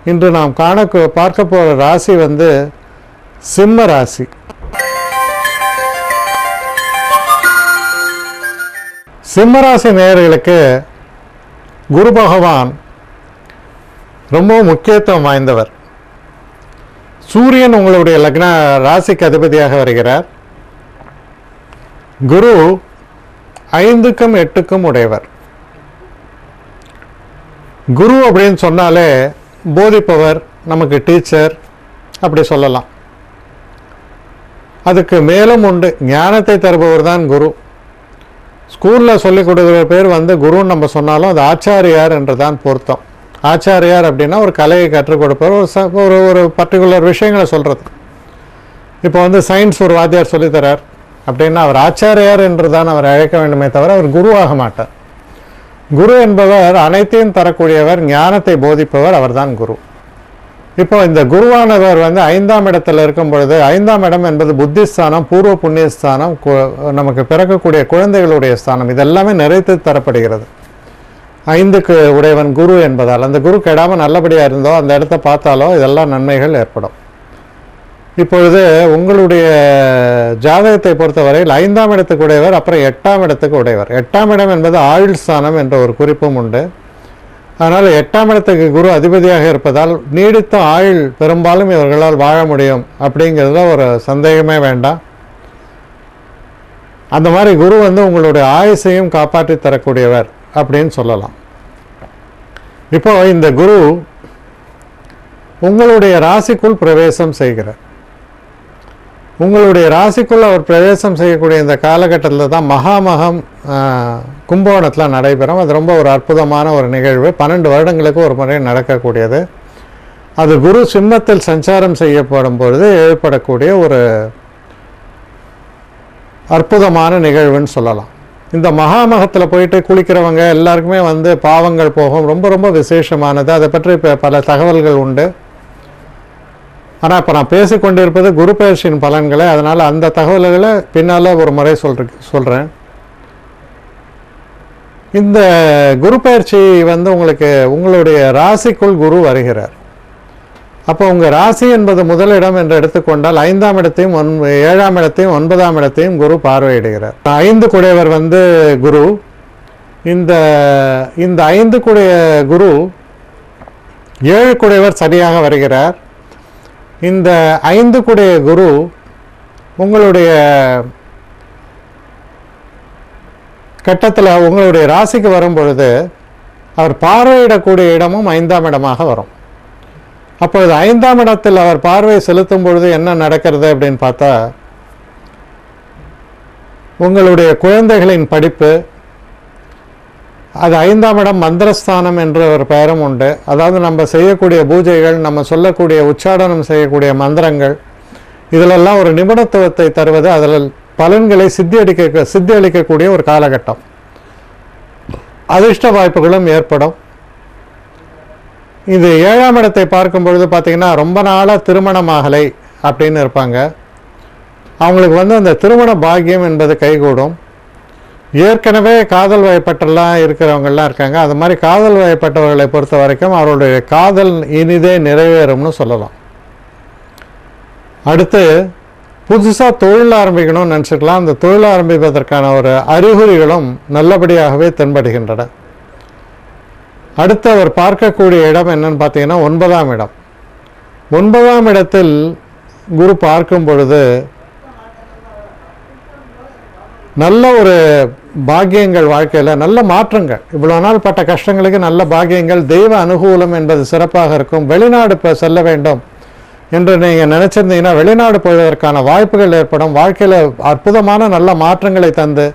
இன்று நாம் பார்க்க போகிற ராசி வந்து சிம்ம ராசி. சிம்மராசி நேயர்களுக்கு குரு பகவான் ரொம்ப முக்கியத்துவம் வாய்ந்தவர். சூரியன் உங்களுடைய லக்ன ராசிக்கு அதிபதியாக வருகிறார். குரு 5க்கும் 8க்கும் உடையவர். குரு அப்படின்னு சொன்னாலே போதிப்பவர், நமக்கு டீச்சர் அப்படி சொல்லலாம். அதுக்கு மேலும் உண்டு, ஞானத்தை தருபவர் தான் குரு. ஸ்கூலில் சொல்லிக் கொடுக்குற பேர் வந்து குருன்னு நம்ம சொன்னாலும் அது ஆச்சாரியார் என்று தான் பொருத்தம். ஆச்சாரியார் அப்படின்னா ஒரு கலையை கற்றுக் கொடுப்பவர், ஒரு பர்டிகுலர் விஷயங்களை சொல்கிறது. இப்போ வந்து சயின்ஸ் ஒரு வாத்தியார் சொல்லித்தரார் அப்படின்னா அவர் ஆச்சாரியார் என்று தான் அவர் அழைக்க வேண்டுமே தவிர அவர் குருவாக மாட்டார். குரு என்பவர் அனைத்தையும் தரக்கூடியவர், ஞானத்தை போதிப்பவர், அவர்தான் குரு. இப்போ இந்த குருவானவர் வந்து 5ஆம் இடத்துல இருக்கும் பொழுது, 5ஆம் இடம் என்பது புத்திஸ்தானம், பூர்வ புண்ணியஸ்தானம், நமக்கு பிறக்கக்கூடிய குழந்தைகளுடைய ஸ்தானம், இதெல்லாமே நிறைத்து தரப்படுகிறது. 5க்கு உடையவன் குரு என்பதால் அந்த குரு கெடாமல் நல்லபடியாக இருந்தோ அந்த இடத்த பார்த்தாலோ இதெல்லாம் நன்மைகள் ஏற்படும். இப்பொழுது உங்களுடைய ஜாதகத்தை பொறுத்தவரையில் 5ஆம் இடத்துக்கு உடையவர், அப்புறம் 8ஆம் இடத்துக்கு உடையவர். 8ஆம் இடம் என்பது ஆயுள் ஸ்தானம் என்ற ஒரு குறிப்பும் உண்டு. அதனால் 8ஆம் இடத்துக்கு குரு அதிபதியாக இருப்பதால் நீடித்த ஆயுள் பெரும்பாலும் இவர்களால் வாழ முடியும் அப்படிங்கிறதுல ஒரு சந்தேகமே வேண்டாம். அந்த மாதிரி குரு வந்து உங்களுடைய ஆயுசையும் காப்பாற்றி தரக்கூடியவர் அப்படின்னு சொல்லலாம். இப்போ இந்த குரு உங்களுடைய ராசிக்குள் பிரவேசம் செய்கிறார். உங்களுடைய ராசிக்குள் அவர் பிரவேசம் செய்யக்கூடிய இந்த காலகட்டத்தில் தான் மகாமகம் கும்பகோணத்தில் நடைபெறும். அது ரொம்ப ஒரு அற்புதமான ஒரு நிகழ்வு. 12 வருடங்களுக்கு ஒரு முறை நடக்கக்கூடியது. அது குரு சிம்மத்தில் சஞ்சாரம் செய்யப்படும் பொழுது ஏற்படக்கூடிய ஒரு அற்புதமான நிகழ்வுன்னு சொல்லலாம். இந்த மகாமகத்தில் போயிட்டு குளிக்கிறவங்க எல்லாருக்குமே வந்து பாவங்கள் போகும். ரொம்ப ரொம்ப விசேஷமானது. அதை பற்றி இப்போ பல தகவல்கள் உண்டு. ஆனால் இப்போ நான் பேசிக்கொண்டிருப்பது குரு பயிற்சியின் பலன்களை. அதனால் அந்த தகவல்களை பின்னால் ஒரு முறை சொல்கிறேன். இந்த குரு பயிற்சி வந்து உங்களுடைய ராசிக்குள் குரு வருகிறார். அப்போ உங்கள் ராசி என்பது முதலிடம் என்று எடுத்துக்கொண்டால் 5ஆம் இடத்தையும் 7ஆம் இடத்தையும் 9ஆம் இடத்தையும் குரு பார்வையிடுகிறார். 5 குடையவர் வந்து குரு. இந்த 5 குடைய குரு 7 குடையவர் சரியாக வருகிறார். இந்த 5 குடைய குரு உங்களுடைய கட்டத்தில் உங்களுடைய ராசிக்கு வரும் பொழுது அவர் பார்வையிடக்கூடிய இடமும் 5ஆம் இடமாக வரும். அப்பொழுது 5ஆம் இடத்தில் அவர் பார்வை செலுத்தும் பொழுது என்ன நடக்கிறது அப்படின்னு பார்த்தா, உங்களுடைய குழந்தைகளின் படிப்பு, அது 5ஆம் இடம் மந்திரஸ்தானம் என்ற ஒரு பெயரும் உண்டு. அதாவது நம்ம செய்யக்கூடிய பூஜைகள், நம்ம சொல்லக்கூடிய உச்சாடனம் செய்யக்கூடிய மந்திரங்கள், இதிலெல்லாம் ஒரு நிபுணத்துவத்தை தருவது, அதில் பலன்களை சித்தி அளிக்கக்கூடிய ஒரு காலகட்டம். அதிர்ஷ்ட வாய்ப்புகளும் ஏற்படும். இது 7ஆம் இடத்தை பார்க்கும் பொழுது பார்த்திங்கன்னா, ரொம்ப நாளாக திருமணமாகலை அப்படின்னு இருப்பாங்க. அவங்களுக்கு வந்து அந்த திருமண பாக்கியம் என்பது கைகூடும். ஏற்கனவே காதல் வயப்பட்டெல்லாம் இருக்கிறவங்கெல்லாம் இருக்காங்க. அது மாதிரி காதல் வயப்பட்டவர்களை பொறுத்த வரைக்கும் அவருடைய காதல் இனிதே நிறைவேறும்னு சொல்லலாம். அடுத்து புதுசாக தொழில் ஆரம்பிக்கணும்னு நினச்சிக்கலாம். அந்த தொழில் ஆரம்பிப்பதற்கான ஒரு அறிகுறிகளும் நல்லபடியாகவே தென்படுகின்றன. அடுத்து அவர் பார்க்கக்கூடிய இடம் என்னன்னு பார்த்தீங்கன்னா 9ஆம் இடம். 9ஆம் இடத்தில் குரு பார்க்கும் பொழுது நல்ல ஒரு பாக்கியங்கள், வாழ்க்கையில் நல்ல மாற்றங்கள், இவ்வளோ நாள் பட்ட கஷ்டங்களுக்கு நல்ல பாக்கியங்கள், தெய்வ அனுகூலம் என்பது சிறப்பாக இருக்கும். வெளிநாடு செல்ல வேண்டும் என்று நீங்கள் நினச்சிருந்தீங்கன்னா வெளிநாடு போவதற்கான வாய்ப்புகள் ஏற்படும். வாழ்க்கையில் அற்புதமான நல்ல மாற்றங்களை தந்து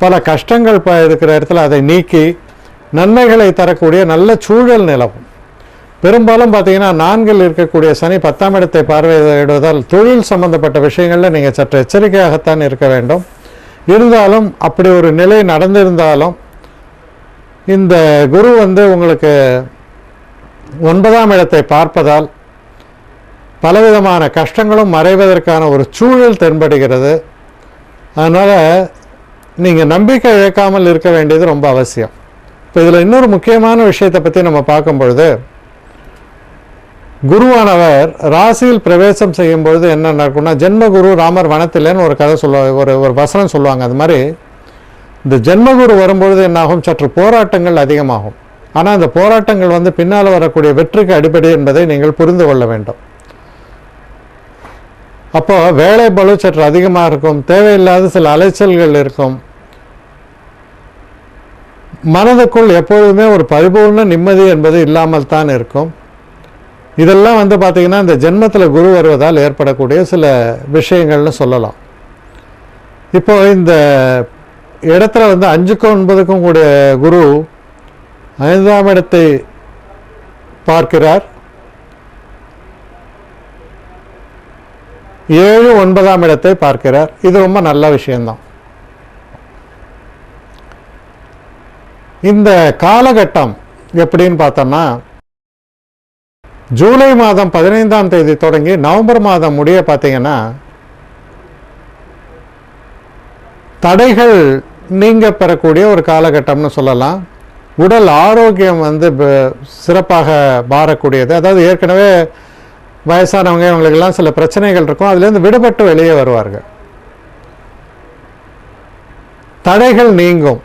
பல கஷ்டங்கள் இருக்கிற இடத்துல அதை நீக்கி நன்மைகளை தரக்கூடிய நல்ல சூழல் நிலவும். பெரும்பாலும் பார்த்தீங்கன்னா 4இல் இருக்கக்கூடிய சனி 10ஆம் இடத்தை பார்வையிடுவதால் தொழில் சம்பந்தப்பட்ட விஷயங்களில் நீங்கள் சற்று எச்சரிக்கையாகத்தான் இருக்க வேண்டும். இருந்தாலும் அப்படி ஒரு நிலை நடந்திருந்தாலும் இந்த குரு வந்து உங்களுக்கு 9ஆம் இடத்தை பார்ப்பதால் பலவிதமான கஷ்டங்களும் மறைவதற்கான ஒரு சூழல் தென்படுகிறது. அதனால் நீங்கள் நம்பிக்கை இழக்காமல் இருக்க வேண்டியது ரொம்ப அவசியம். இப்போ இதில் இன்னொரு முக்கியமான விஷயத்தை பற்றி நம்ம பார்க்கும் பொழுது, குருவானவர் ராசியில் பிரவேசம் செய்யும் பொழுது என்ன நடக்கும்னா, ஜென்மகுரு ராமர் வனத்திலேன்னு ஒரு கதை சொல்லுவாங்க, ஒரு வசனம் சொல்லுவாங்க. அது மாதிரி இந்த ஜென்மகுரு வரும்பொழுது என்னாகும், சற்று போராட்டங்கள் அதிகமாகும். ஆனால் அந்த போராட்டங்கள் பின்னால் வரக்கூடிய வெற்றிக்கு அடிப்படை என்பதை நீங்கள் புரிந்து கொள்ள வேண்டும். அப்போ வேலை பளு சற்று அதிகமாக இருக்கும், தேவையில்லாத சில அலைச்சல்கள் இருக்கும். மனதுக்குள் எப்பொழுதுமே ஒரு பரிபூர்ண நிம்மதி என்பது இல்லாமல் தான் இருக்கும். இதெல்லாம் பார்த்தீங்கன்னா இந்த ஜென்மத்தில் குரு வருவதால் ஏற்படக்கூடிய சில விஷயங்கள்னு சொல்லலாம். இப்போ இந்த இடத்துல 5க்கும் 9க்கும் கூடிய குரு 5ஆம் இடத்தை பார்க்கிறார், 7, 9ஆம் இடத்தை பார்க்கிறார். இது ரொம்ப நல்ல விஷயம்தான். இந்த காலகட்டம் எப்படின்னு பார்த்தோம்னா, ஜூலை மாதம் 15ஆம் தேதி தொடங்கி நவம்பர் மாதம் முடிய பார்த்தீங்கன்னா தடைகள் நீங்க பெறக்கூடிய ஒரு காலகட்டம்னு சொல்லலாம். உடல் ஆரோக்கியம் சிறப்பாக மாறக்கூடியது. அதாவது ஏற்கனவே வயசானவங்க இவங்களுக்கெல்லாம் சில பிரச்சனைகள் இருக்கும், அதுலேருந்து விடுபட்டு வெளியே வருவார்கள். தடைகள் நீங்கும்.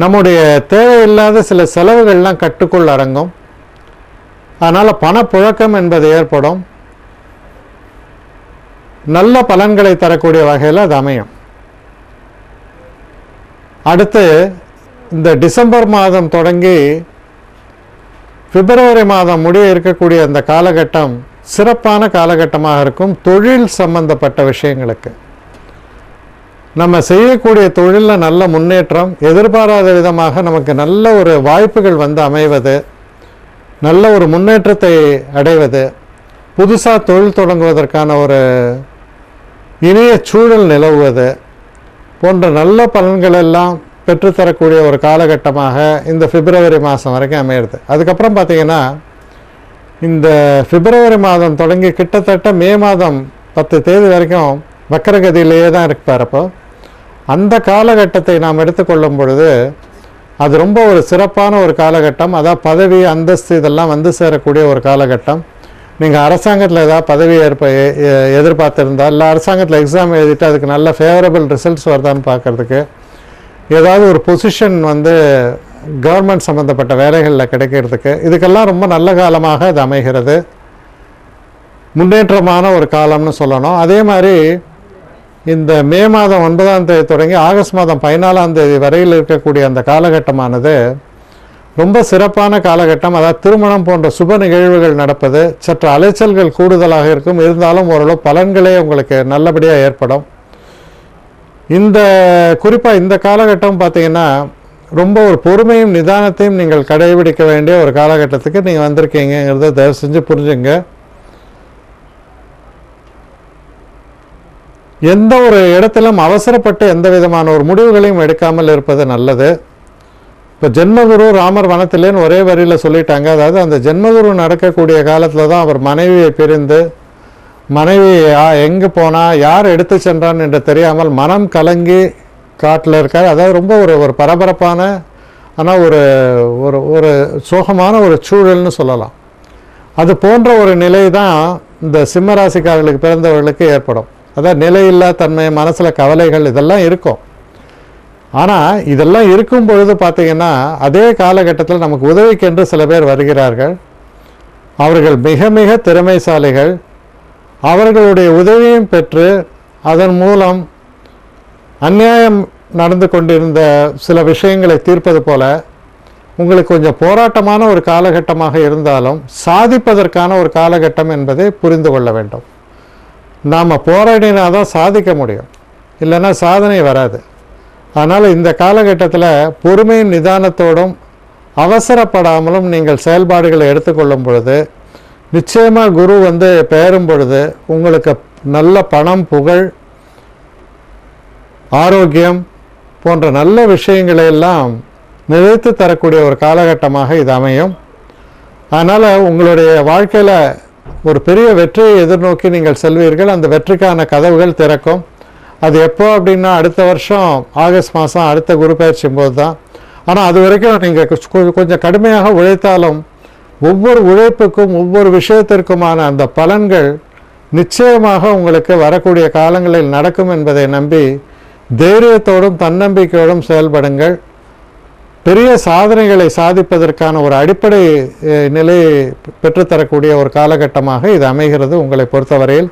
நம்முடைய தேவையில்லாத சில செலவுகள்லாம் கட்டுக்குள் அடங்கும். அதனால் பணப்புழக்கம் என்பது ஏற்படும். நல்ல பலன்களை தரக்கூடிய வகையில் அது அமையும். அடுத்து இந்த டிசம்பர் மாதம் தொடங்கி பிப்ரவரி மாதம் முடிய இருக்கக்கூடிய அந்த காலகட்டம் சிறப்பான காலகட்டமாக இருக்கும். தொழில் சம்பந்தப்பட்ட விஷயங்களுக்கு நம்ம செய்யக்கூடிய தொழிலில் நல்ல முன்னேற்றம், எதிர்பாராத விதமாக நமக்கு நல்ல ஒரு வாய்ப்புகள் அமைவது, நல்ல ஒரு முன்னேற்றத்தை அடைவது, புதுசாக தொழில் தொடங்குவதற்கான ஒரு இனிய சூழல் நிலவுவது போன்ற நல்ல பலன்கள் எல்லாம் பெற்றுத்தரக்கூடிய ஒரு காலகட்டமாக இந்த பிப்ரவரி மாதம் வரைக்கும் அமையிறது. அதுக்கப்புறம் பார்த்திங்கன்னா இந்த பிப்ரவரி மாதம் தொடங்கி கிட்டத்தட்ட மே மாதம் 10 தேதி வரைக்கும் வக்கரகதியிலேயே தான் இருப்பார். அப்போ அந்த காலகட்டத்தை நாம் எடுத்துக்கொள்ளும் பொழுது அது ரொம்ப ஒரு சிறப்பான ஒரு காலகட்டம். அதாவது பதவி அந்தஸ்து இதெல்லாம் சேரக்கூடிய ஒரு காலகட்டம். நீங்கள் அரசாங்கத்தில் ஏதாவது பதவி எதிர்பார்த்துருந்தா, இல்லை அரசாங்கத்தில் எக்ஸாம் எழுதிட்டு அதுக்கு நல்ல ஃபேவரபிள் ரிசல்ட்ஸ் வருதான்னு பார்க்குறதுக்கு, ஏதாவது ஒரு பொசிஷன் கவர்மெண்ட் சம்மந்தப்பட்ட வேலைகளில் கிடைக்கிறதுக்கு, இதுக்கெல்லாம் ரொம்ப நல்ல காலமாக இது அமைகிறது. முன்னேற்றமான ஒரு காலம்னு சொல்லணும். அதே மாதிரி இந்த மே மாதம் 9ஆம் தேதி தொடங்கி ஆகஸ்ட் மாதம் 14ஆம் தேதி வரையில் இருக்கக்கூடிய அந்த காலகட்டமானது ரொம்ப சிறப்பான காலகட்டம். அதாவது திருமணம் போன்ற சுப நிகழ்வுகள் நடப்பது, சற்று அலைச்சல்கள் கூடுதலாக இருக்கும், இருந்தாலும் ஓரளவு பலன்களே உங்களுக்கு நல்லபடியாக ஏற்படும். இந்த குறிப்பாக இந்த காலகட்டம் பார்த்தீங்கன்னா ரொம்ப ஒரு பொறுமையும் நிதானத்தையும் நீங்கள் கடைபிடிக்க வேண்டிய ஒரு காலகட்டத்துக்கு நீங்கள் வந்திருக்கீங்கிறத தயவு செஞ்சு புரிஞ்சுங்க. எந்த ஒரு இடத்திலும் அவசரப்பட்டு எந்த விதமான ஒரு முடிவுகளையும் எடுக்காமல் இருப்பது நல்லது. இப்போ ஜென்மகுரு ராமர் வனத்திலேன்னு ஒரே வரியில் சொல்லிட்டாங்க. அதாவது அந்த ஜென்மகுரு நடக்கக்கூடிய காலத்தில் தான் அவர் மனைவியை பிரிந்து, மனைவி எங்கே போனால் யார் எடுத்து சென்றான் என்று தெரியாமல் மனம் கலங்கி காட்டில் இருக்கார். அதாவது ரொம்ப ஒரு பரபரப்பான ஆனால் ஒரு ஒரு ஒரு சோகமான ஒரு சூழல்னு சொல்லலாம். அது போன்ற ஒரு நிலை தான் இந்த சிம்மராசிக்காரர்களுக்கு பிறந்தவர்களுக்கு ஏற்படும். அதாவது நிலையில்லா தன்மை, மனசில் கவலைகள் இதெல்லாம் இருக்கும். ஆனால் இதெல்லாம் இருக்கும் பொழுது பார்த்திங்கன்னா அதே காலகட்டத்தில் நமக்கு உதவிக்கென்று சில பேர் வருகிறார்கள். அவர்கள் மிக மிக திறமைசாலிகள். அவர்களுடைய உதவியும் பெற்று அதன் மூலம் அநியாயம் நடந்து கொண்டிருந்த சில விஷயங்களை தீர்ப்பது போல உங்களுக்கு கொஞ்சம் போராட்டமான ஒரு காலகட்டமாக இருந்தாலும் சாதிப்பதற்கான ஒரு காலகட்டம் என்பதை புரிந்து கொள்ள வேண்டும். நாம் போராடினா தான் சாதிக்க முடியும், இல்லைன்னா சாதனை வராது. அதனால் இந்த காலகட்டத்தில் பொறுமையும் நிதானத்தோடும் அவசரப்படாமலும் நீங்கள் செயல்பாடுகளை எடுத்துக்கொள்ளும் பொழுது நிச்சயமாக குரு பெயரும் பொழுது உங்களுக்கு நல்ல பணம், புகழ், ஆரோக்கியம் போன்ற நல்ல விஷயங்களை எல்லாம் நிலைத்து தரக்கூடிய ஒரு காலகட்டமாக இது அமையும். அதனால் உங்களுடைய வாழ்க்கையில் ஒரு பெரிய வெற்றியை எதிர்நோக்கி நீங்கள் செல்வீர்கள். அந்த வெற்றிக்கான கதவுகள் திறக்கும். அது எப்போ அப்படின்னா அடுத்த வருஷம் ஆகஸ்ட் மாதம் அடுத்த குரு பயிற்சியும் போது தான். ஆனால் அது வரைக்கும் நீங்கள் கொஞ்சம் கடுமையாக உழைத்தாலும் ஒவ்வொரு உழைப்புக்கும் ஒவ்வொரு விஷயத்திற்குமான அந்த பலன்கள் நிச்சயமாக உங்களுக்கு வரக்கூடிய காலங்களில் நடக்கும் என்பதை நம்பி தைரியத்தோடும் தன்னம்பிக்கையோடும் செயல்படுங்கள். பெரிய சாதனைகளை சாதிப்பதற்கான ஒரு அடிப்படை நிலையை பெற்றுத்தரக்கூடிய ஒரு காலகட்டமாக இது அமைகிறது உங்களை பொறுத்தவரையில்.